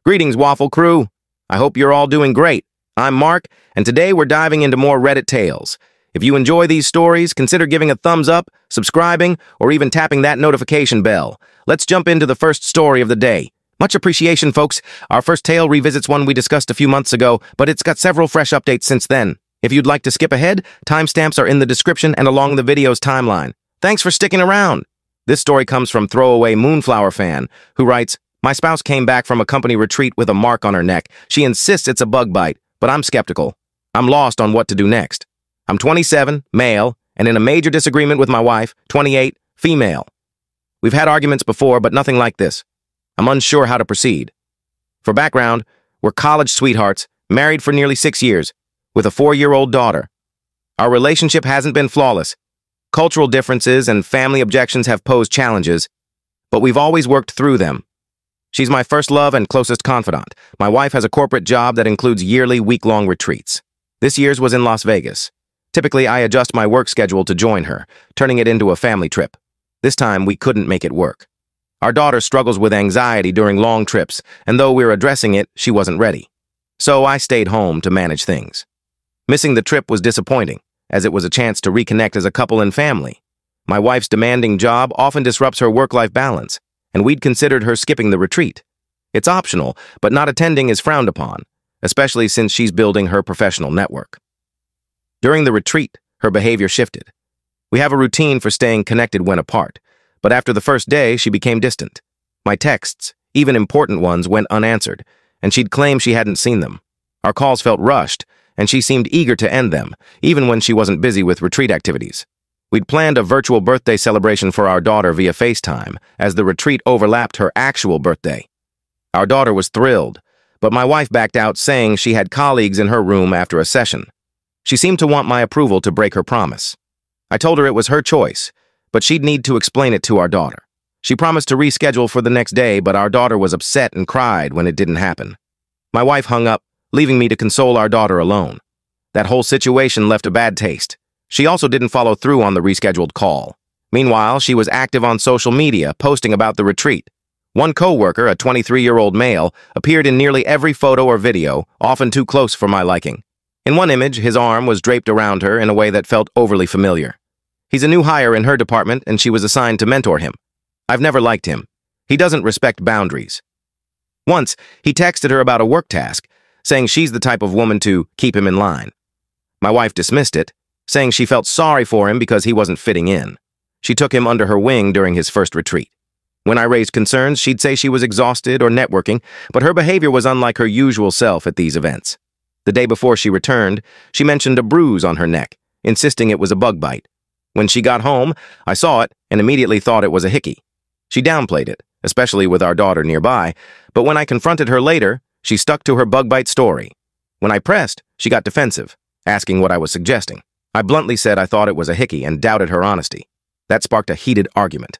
Greetings, Waffle Crew. I hope you're all doing great. I'm Mark, and today we're diving into more Reddit tales. If you enjoy these stories, consider giving a thumbs up, subscribing, or even tapping that notification bell. Let's jump into the first story of the day. Much appreciation, folks. Our first tale revisits one we discussed a few months ago, but it's got several fresh updates since then. If you'd like to skip ahead, timestamps are in the description and along the video's timeline. Thanks for sticking around. This story comes from Throwaway Moonflower Fan, who writes, "My spouse came back from a company retreat with a mark on her neck. She insists it's a bug bite, but I'm skeptical. I'm lost on what to do next. I'm 27, male, and in a major disagreement with my wife, 28, female. We've had arguments before, but nothing like this. I'm unsure how to proceed. For background, we're college sweethearts, married for nearly 6 years, with a 4-year-old daughter. Our relationship hasn't been flawless. Cultural differences and family objections have posed challenges, but we've always worked through them. She's my first love and closest confidant. My wife has a corporate job that includes yearly week-long retreats. This year's was in Las Vegas. Typically, I adjust my work schedule to join her, turning it into a family trip. This time, we couldn't make it work. Our daughter struggles with anxiety during long trips, and though we're addressing it, she wasn't ready. So I stayed home to manage things. Missing the trip was disappointing, as it was a chance to reconnect as a couple and family. My wife's demanding job often disrupts her work-life balance, and we'd considered her skipping the retreat. It's optional, but not attending is frowned upon, especially since she's building her professional network. During the retreat, her behavior shifted. We have a routine for staying connected when apart, but after the first day, she became distant. My texts, even important ones, went unanswered, and she'd claim she hadn't seen them. Our calls felt rushed, and she seemed eager to end them, even when she wasn't busy with retreat activities. We'd planned a virtual birthday celebration for our daughter via FaceTime, as the retreat overlapped her actual birthday. Our daughter was thrilled, but my wife backed out, saying she had colleagues in her room after a session. She seemed to want my approval to break her promise. I told her it was her choice, but she'd need to explain it to our daughter. She promised to reschedule for the next day, but our daughter was upset and cried when it didn't happen. My wife hung up, leaving me to console our daughter alone. That whole situation left a bad taste. She also didn't follow through on the rescheduled call. Meanwhile, she was active on social media, posting about the retreat. One coworker, a 23-year-old male, appeared in nearly every photo or video, often too close for my liking. In one image, his arm was draped around her in a way that felt overly familiar. He's a new hire in her department, and she was assigned to mentor him. I've never liked him. He doesn't respect boundaries. Once, he texted her about a work task, saying she's the type of woman to keep him in line. My wife dismissed it, saying she felt sorry for him because he wasn't fitting in. She took him under her wing during his first retreat. When I raised concerns, she'd say she was exhausted or networking, but her behavior was unlike her usual self at these events. The day before she returned, she mentioned a bruise on her neck, insisting it was a bug bite. When she got home, I saw it and immediately thought it was a hickey. She downplayed it, especially with our daughter nearby, but when I confronted her later, she stuck to her bug bite story. When I pressed, she got defensive, asking what I was suggesting. I bluntly said I thought it was a hickey and doubted her honesty. That sparked a heated argument.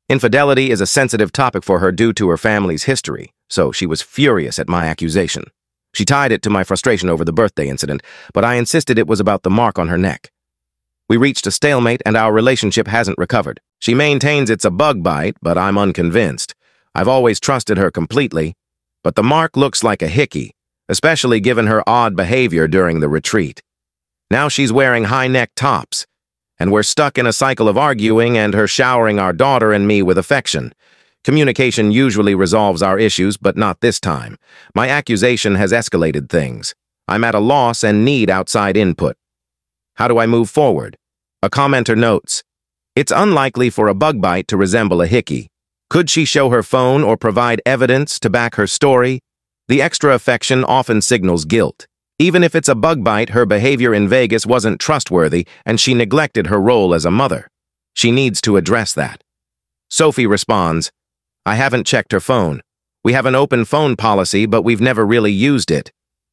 Infidelity is a sensitive topic for her due to her family's history, so she was furious at my accusation. She tied it to my frustration over the birthday incident, but I insisted it was about the mark on her neck. We reached a stalemate and our relationship hasn't recovered. She maintains it's a bug bite, but I'm unconvinced. I've always trusted her completely, but the mark looks like a hickey, especially given her odd behavior during the retreat. Now she's wearing high-neck tops, and we're stuck in a cycle of arguing and her showering our daughter and me with affection. Communication usually resolves our issues, but not this time. My accusation has escalated things. I'm at a loss and need outside input. How do I move forward? A commenter notes, "It's unlikely for a bug bite to resemble a hickey. Could she show her phone or provide evidence to back her story? The extra affection often signals guilt. Even if it's a bug bite, her behavior in Vegas wasn't trustworthy and she neglected her role as a mother. She needs to address that." Sophie responds, "I haven't checked her phone. We have an open phone policy, but we've never really used it.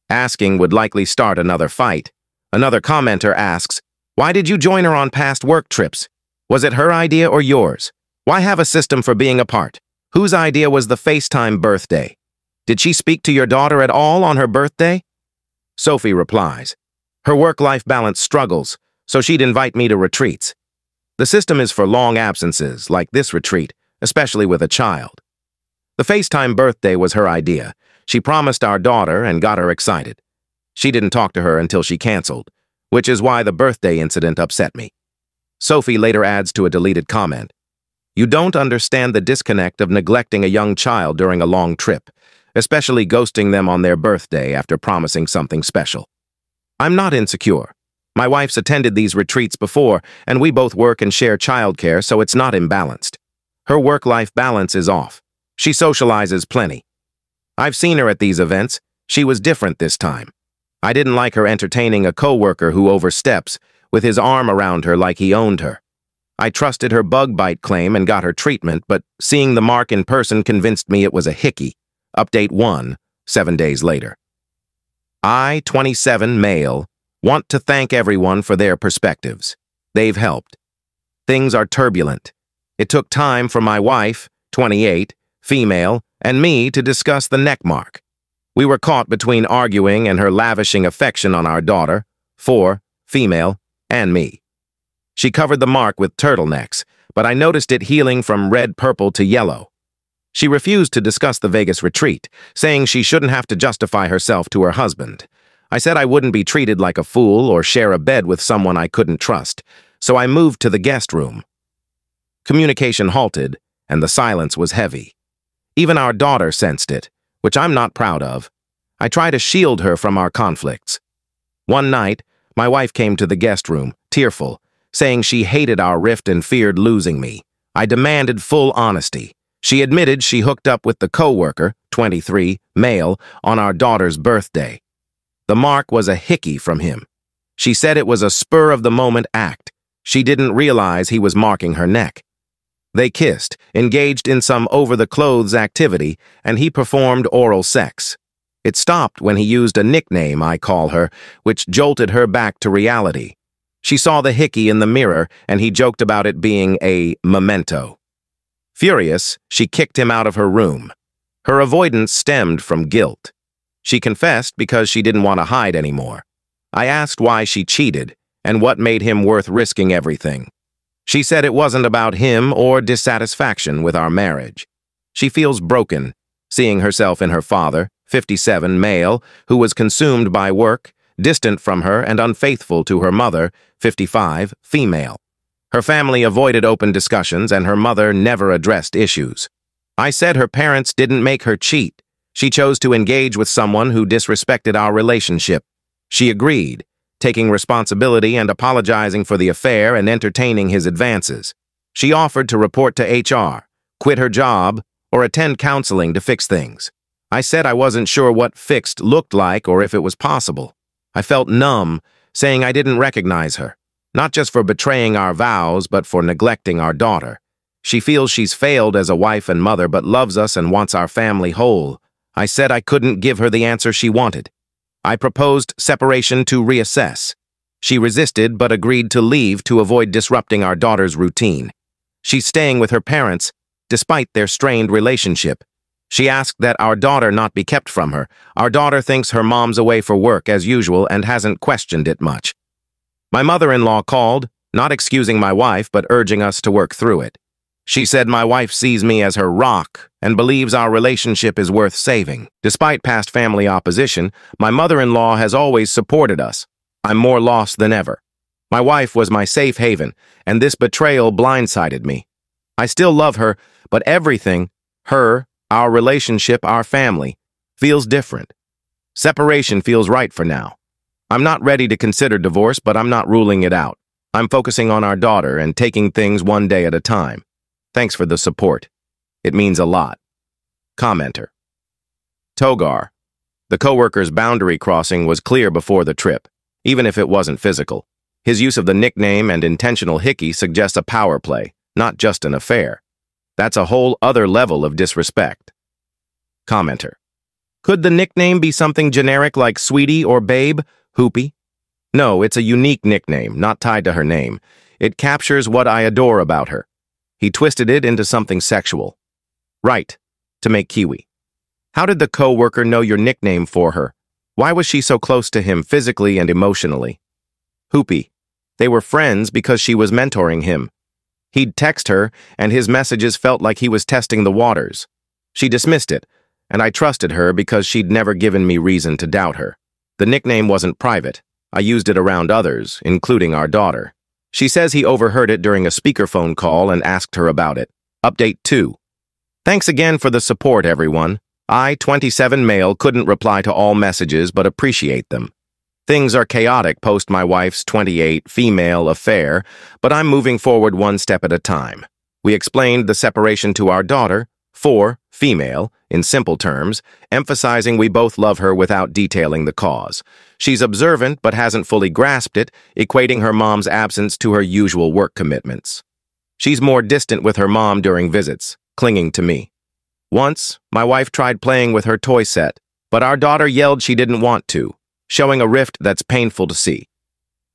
Asking would likely start another fight." Another commenter asks, "Why did you join her on past work trips? Was it her idea or yours? Why have a system for being apart? Whose idea was the FaceTime birthday? Did she speak to your daughter at all on her birthday?" Sophie replies, "Her work-life balance struggles, so she'd invite me to retreats. The system is for long absences, like this retreat, especially with a child." The FaceTime birthday was her idea. She promised our daughter and got her excited. She didn't talk to her until she canceled, which is why the birthday incident upset me. Sophie later adds to a deleted comment, "You don't understand the disconnect of neglecting a young child during a long trip, especially ghosting them on their birthday after promising something special." I'm not insecure. My wife's attended these retreats before, and we both work and share childcare, so it's not imbalanced. Her work-life balance is off. She socializes plenty. I've seen her at these events. She was different this time. I didn't like her entertaining a coworker who oversteps, with his arm around her like he owned her. I trusted her bug bite claim and got her treatment, but seeing the mark in person convinced me it was a hickey. Update 1, 7 days later. I, 27, male, want to thank everyone for their perspectives. They've helped. Things are turbulent. It took time for my wife, 28, female, and me to discuss the neck mark. We were caught between arguing and her lavishing affection on our daughter, 4, female, and me. She covered the mark with turtlenecks, but I noticed it healing from red-purple to yellow. She refused to discuss the Vegas retreat, saying she shouldn't have to justify herself to her husband. I said I wouldn't be treated like a fool or share a bed with someone I couldn't trust, so I moved to the guest room. Communication halted, and the silence was heavy. Even our daughter sensed it, which I'm not proud of. I try to shield her from our conflicts. One night, my wife came to the guest room, tearful, saying she hated our rift and feared losing me. I demanded full honesty. She admitted she hooked up with the coworker, 23, male, on our daughter's birthday. The mark was a hickey from him. She said it was a spur-of-the-moment act. She didn't realize he was marking her neck. They kissed, engaged in some over-the-clothes activity, and he performed oral sex. It stopped when he used a nickname, I call her, which jolted her back to reality. She saw the hickey in the mirror, and he joked about it being a memento. Furious, she kicked him out of her room. Her avoidance stemmed from guilt. She confessed because she didn't want to hide anymore. I asked why she cheated and what made him worth risking everything. She said it wasn't about him or dissatisfaction with our marriage. She feels broken, seeing herself in her father, 57, male, who was consumed by work, distant from her and unfaithful to her mother, 55, female. Her family avoided open discussions and her mother never addressed issues. I said her parents didn't make her cheat. She chose to engage with someone who disrespected our relationship. She agreed, taking responsibility and apologizing for the affair and entertaining his advances. She offered to report to HR, quit her job, or attend counseling to fix things. I said I wasn't sure what fixed looked like or if it was possible. I felt numb, saying I didn't recognize her. Not just for betraying our vows, but for neglecting our daughter. She feels she's failed as a wife and mother, but loves us and wants our family whole. I said I couldn't give her the answer she wanted. I proposed separation to reassess. She resisted, but agreed to leave to avoid disrupting our daughter's routine. She's staying with her parents, despite their strained relationship. She asked that our daughter not be kept from her. Our daughter thinks her mom's away for work as usual and hasn't questioned it much. My mother-in-law called, not excusing my wife, but urging us to work through it. She said my wife sees me as her rock and believes our relationship is worth saving. Despite past family opposition, my mother-in-law has always supported us. I'm more lost than ever. My wife was my safe haven, and this betrayal blindsided me. I still love her, but everything, her, our relationship, our family, feels different. Separation feels right for now. I'm not ready to consider divorce, but I'm not ruling it out. I'm focusing on our daughter and taking things one day at a time. Thanks for the support. It means a lot. Commenter. Togar. The coworker's boundary crossing was clear before the trip, even if it wasn't physical. His use of the nickname and intentional hickey suggests a power play, not just an affair. That's a whole other level of disrespect. Commenter. Could the nickname be something generic like Sweetie or Babe? Hoopy? No, it's a unique nickname, not tied to her name. It captures what I adore about her. He twisted it into something sexual. Right, to make Kiwi. How did the co-worker know your nickname for her? Why was she so close to him physically and emotionally? Hoopy. They were friends because she was mentoring him. He'd text her, and his messages felt like he was testing the waters. She dismissed it, and I trusted her because she'd never given me reason to doubt her. The nickname wasn't private. I used it around others, including our daughter. She says he overheard it during a speakerphone call and asked her about it. Update 2. Thanks again for the support, everyone. I, 27 male, couldn't reply to all messages but appreciate them. Things are chaotic post my wife's 28 female affair, but I'm moving forward one step at a time. We explained the separation to our daughter, 4 female, in simple terms, emphasizing we both love her without detailing the cause. She's observant but hasn't fully grasped it, equating her mom's absence to her usual work commitments. She's more distant with her mom during visits, clinging to me. Once, my wife tried playing with her toy set, but our daughter yelled she didn't want to, showing a rift that's painful to see.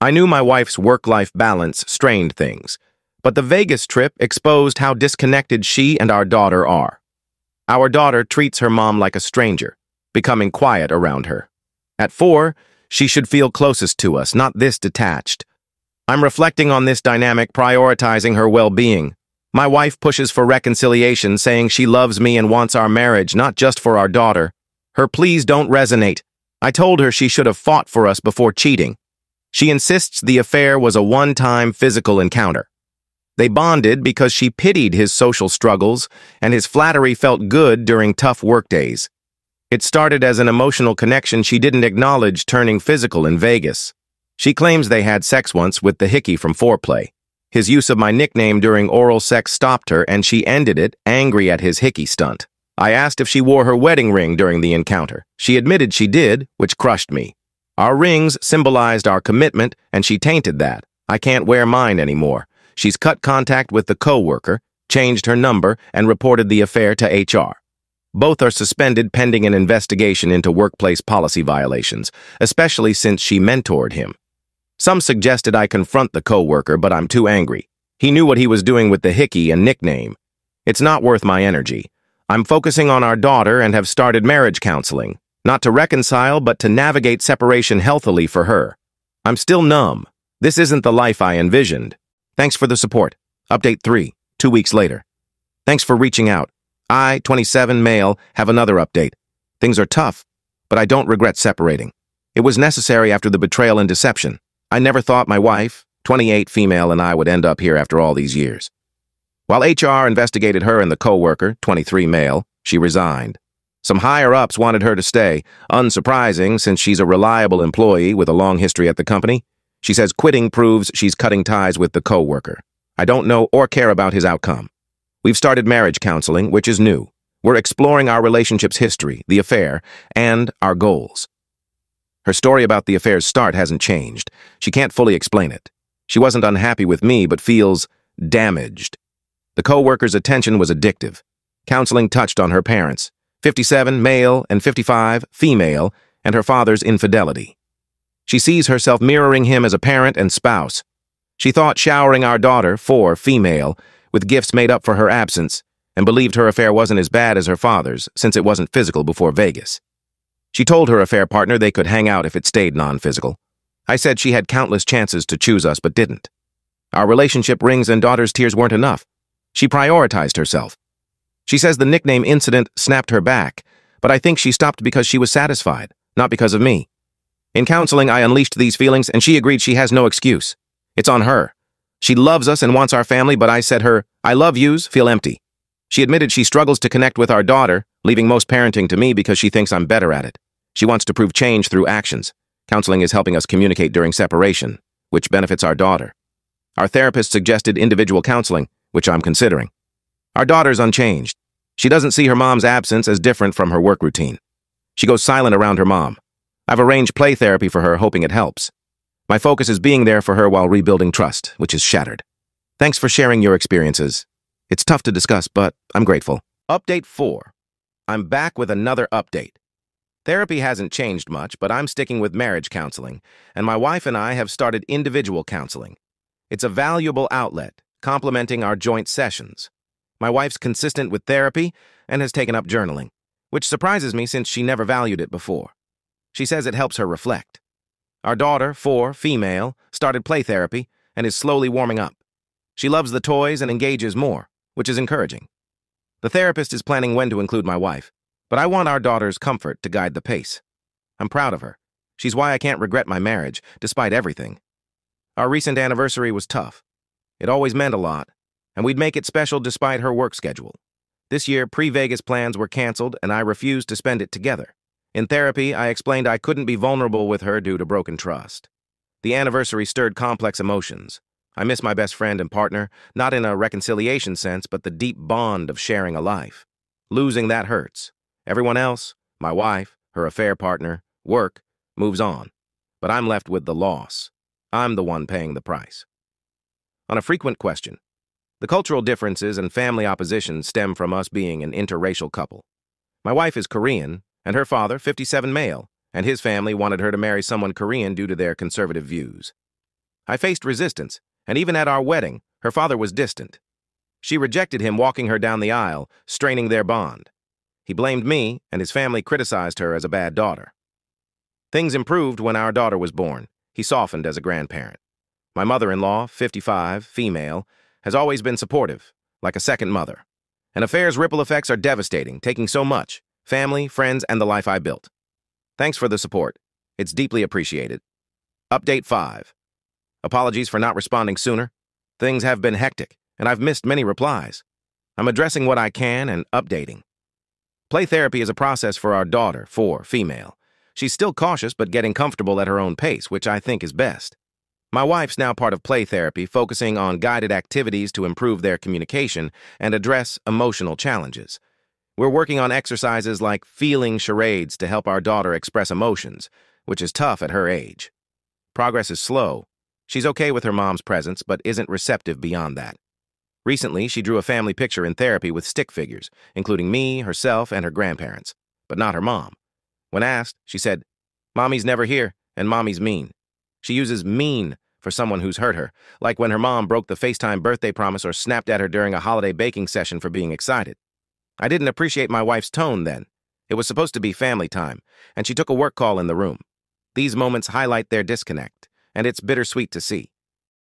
I knew my wife's work-life balance strained things, but the Vegas trip exposed how disconnected she and our daughter are. Our daughter treats her mom like a stranger, becoming quiet around her. At 4, she should feel closest to us, not this detached. I'm reflecting on this dynamic, prioritizing her well-being. My wife pushes for reconciliation, saying she loves me and wants our marriage, not just for our daughter. Her pleas don't resonate. I told her she should have fought for us before cheating. She insists the affair was a one-time physical encounter. They bonded because she pitied his social struggles, and his flattery felt good during tough workdays. It started as an emotional connection she didn't acknowledge, turning physical in Vegas. She claims they had sex once with the hickey from foreplay. His use of my nickname during oral sex stopped her, and she ended it, angry at his hickey stunt. I asked if she wore her wedding ring during the encounter. She admitted she did, which crushed me. Our rings symbolized our commitment, and she tainted that. I can't wear mine anymore. She's cut contact with the co-worker, changed her number, and reported the affair to HR. Both are suspended pending an investigation into workplace policy violations, especially since she mentored him. Some suggested I confront the co-worker, but I'm too angry. He knew what he was doing with the hickey and nickname. It's not worth my energy. I'm focusing on our daughter and have started marriage counseling, not to reconcile, but to navigate separation healthily for her. I'm still numb. This isn't the life I envisioned. Thanks for the support. Update 3, 2 weeks later. Thanks for reaching out. I, 27 male, have another update. Things are tough, but I don't regret separating. It was necessary after the betrayal and deception. I never thought my wife, 28 female, and I would end up here after all these years. While HR investigated her and the co-worker, 23 male, she resigned. Some higher-ups wanted her to stay, unsurprising since she's a reliable employee with a long history at the company. She says quitting proves she's cutting ties with the co-worker. I don't know or care about his outcome. We've started marriage counseling, which is new. We're exploring our relationship's history, the affair, and our goals. Her story about the affair's start hasn't changed. She can't fully explain it. She wasn't unhappy with me, but feels damaged. The co-worker's attention was addictive. Counseling touched on her parents, 57 male and 55 female, and her father's infidelity. She sees herself mirroring him as a parent and spouse. She thought showering our daughter, 4 female, with gifts made up for her absence, and believed her affair wasn't as bad as her father's, since it wasn't physical before Vegas. She told her affair partner they could hang out if it stayed non-physical. I said she had countless chances to choose us but didn't. Our relationship rings and daughter's tears weren't enough. She prioritized herself. She says the nickname incident snapped her back, but I think she stopped because she was satisfied, not because of me. In counseling, I unleashed these feelings, and she agreed she has no excuse. It's on her. She loves us and wants our family, but I said her, I love yous, feel empty. She admitted she struggles to connect with our daughter, leaving most parenting to me because she thinks I'm better at it. She wants to prove change through actions. Counseling is helping us communicate during separation, which benefits our daughter. Our therapist suggested individual counseling, which I'm considering. Our daughter's unchanged. She doesn't see her mom's absence as different from her work routine. She goes silent around her mom. I've arranged play therapy for her, hoping it helps. My focus is being there for her while rebuilding trust, which is shattered. Thanks for sharing your experiences. It's tough to discuss, but I'm grateful. Update 4. I'm back with another update. Therapy hasn't changed much, but I'm sticking with marriage counseling, and my wife and I have started individual counseling. It's a valuable outlet, complementing our joint sessions. My wife's consistent with therapy and has taken up journaling, which surprises me since she never valued it before. She says it helps her reflect. Our daughter, 4 female, started play therapy and is slowly warming up. She loves the toys and engages more, which is encouraging. The therapist is planning when to include my wife, but I want our daughter's comfort to guide the pace. I'm proud of her. She's why I can't regret my marriage, despite everything. Our recent anniversary was tough. It always meant a lot, and we'd make it special despite her work schedule. This year, pre-Vegas plans were canceled, and I refused to spend it together. In therapy, I explained I couldn't be vulnerable with her due to broken trust. The anniversary stirred complex emotions. I miss my best friend and partner, not in a reconciliation sense, but the deep bond of sharing a life. Losing that hurts. Everyone else, my wife, her affair partner, work, moves on. But I'm left with the loss. I'm the one paying the price. On a frequent question, the cultural differences and family opposition stem from us being an interracial couple. My wife is Korean, and her father, 57 male, and his family wanted her to marry someone Korean due to their conservative views. I faced resistance, and even at our wedding, her father was distant. She rejected him walking her down the aisle, straining their bond. He blamed me, and his family criticized her as a bad daughter. Things improved when our daughter was born. He softened as a grandparent. My mother-in-law, 55, female, has always been supportive, like a second mother. An affair's ripple effects are devastating, taking so much: family, friends, and the life I built. Thanks for the support. It's deeply appreciated. Update 5. Apologies for not responding sooner. Things have been hectic, and I've missed many replies. I'm addressing what I can and updating. Play therapy is a process for our daughter, 4, female. She's still cautious but getting comfortable at her own pace, which I think is best. My wife's now part of play therapy, focusing on guided activities to improve their communication and address emotional challenges. We're working on exercises like feeling charades to help our daughter express emotions, which is tough at her age. Progress is slow. She's okay with her mom's presence, but isn't receptive beyond that. Recently, she drew a family picture in therapy with stick figures, including me, herself, and her grandparents, but not her mom. When asked, she said, "Mommy's never here, and Mommy's mean." She uses mean for someone who's hurt her, like when her mom broke the FaceTime birthday promise or snapped at her during a holiday baking session for being excited. I didn't appreciate my wife's tone then. It was supposed to be family time, and she took a work call in the room. These moments highlight their disconnect, and it's bittersweet to see.